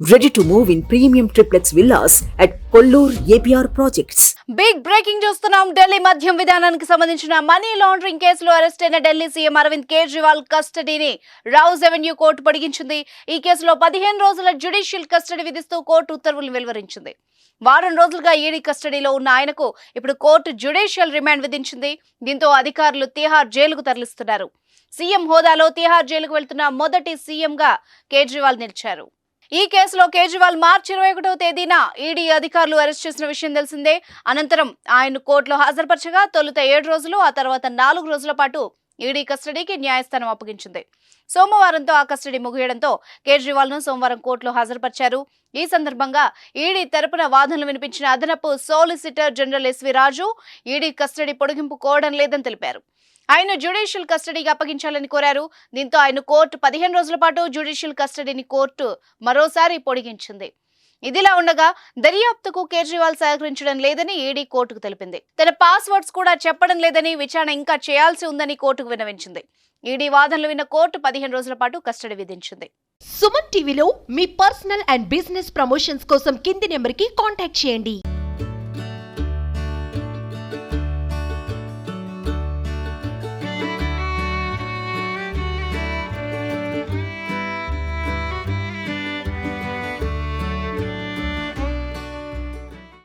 Ready to move in premium triplex villas at Kollur APR Projects. Big breaking చూస్తున్నాం. ఢిల్లీ మద్యం విధానానికి సంబంధించిన money laundering కేసులో అరెస్ట్ అయిన ఢిల్లీ సీఎం అరవింద్ కేజ్రీవాల్ కస్టడీని రౌజ్ అవెన్యూ కోర్టు పొడిగించింది. ఈ కేసులో 15 రోజుల జ్యుడిషియల్ కస్టడీ విధిస్తూ కోర్టు ఉత్తర్వులు వెలువరించింది. వారం రోజులుగా ఈడీ కస్టడీలో ఉన్న ఆయనకు ఇప్పుడు కోర్టు జ్యుడిషియల్ రిమాండ్ విధించింది. దీంతో అధికారులు తిహార్ జైలుకు తరలిస్తున్నారు. సీఎం హోదాలో తిహార్ జైలుకు వెళ్తున్న మొదటి సీఎంగా కేజ్రీవాల్ నిలిచారు. ఈ కేసులో కేజ్రీవాల్ మార్చి 21వ తేదీన ఈడీ అధికారులు అరెస్ట్ చేసిన విషయం తెలిసిందే. అనంతరం ఆయన కోర్టులో హాజరుపరచగా తొలుత 7 రోజులు, ఆ తర్వాత 4 రోజుల పాటు ఈడీ కస్టడీకి న్యాయస్థానం అప్పగించింది. సోమవారంతో ఆ కస్టడీ ముగియడంతో కేజ్రీవాల్ ను సోమవారం కోర్టులో హాజరుపరిచారు. ఈ సందర్భంగా ఈడీ తరపున వాదనలు వినిపించిన అదనపు సోలిసిటర్ జనరల్ ఎస్వి రాజు ఈడీ కస్టడీ పొడిగింపు కోరడం లేదని తెలిపారు. ఆయన జ్యుడిషియల్ కస్టడీకి అప్పగించాలని కోరారు. దీంతో ఆయన కోర్టు 15 రోజుల పాటు జ్యుడిషియల్ కస్టడీని కోర్టు మరోసారి పొడిగించింది. ఇదిలా ఉండగా దర్యాప్తుకు కేజ్రీవాల్ సహకరించడం లేదని ఈడీ కోర్టుకు తెలిపింది. తన పాస్వర్డ్స్ కూడా చెప్పడం లేదని, విచారణ ఇంకా చేయాల్సి ఉందని కోర్టుకు విన్నవించింది. ఈడీ వాదనలు విన్న కోర్టు 15 రోజుల పాటు కస్టడీ విధించింది. సుమన్ టీవీలో మీ పర్సనల్ అండ్ బిజినెస్ ప్రమోషన్స్ కోసం కింది నెంబర్కి కాంటాక్ట్ చేయండి.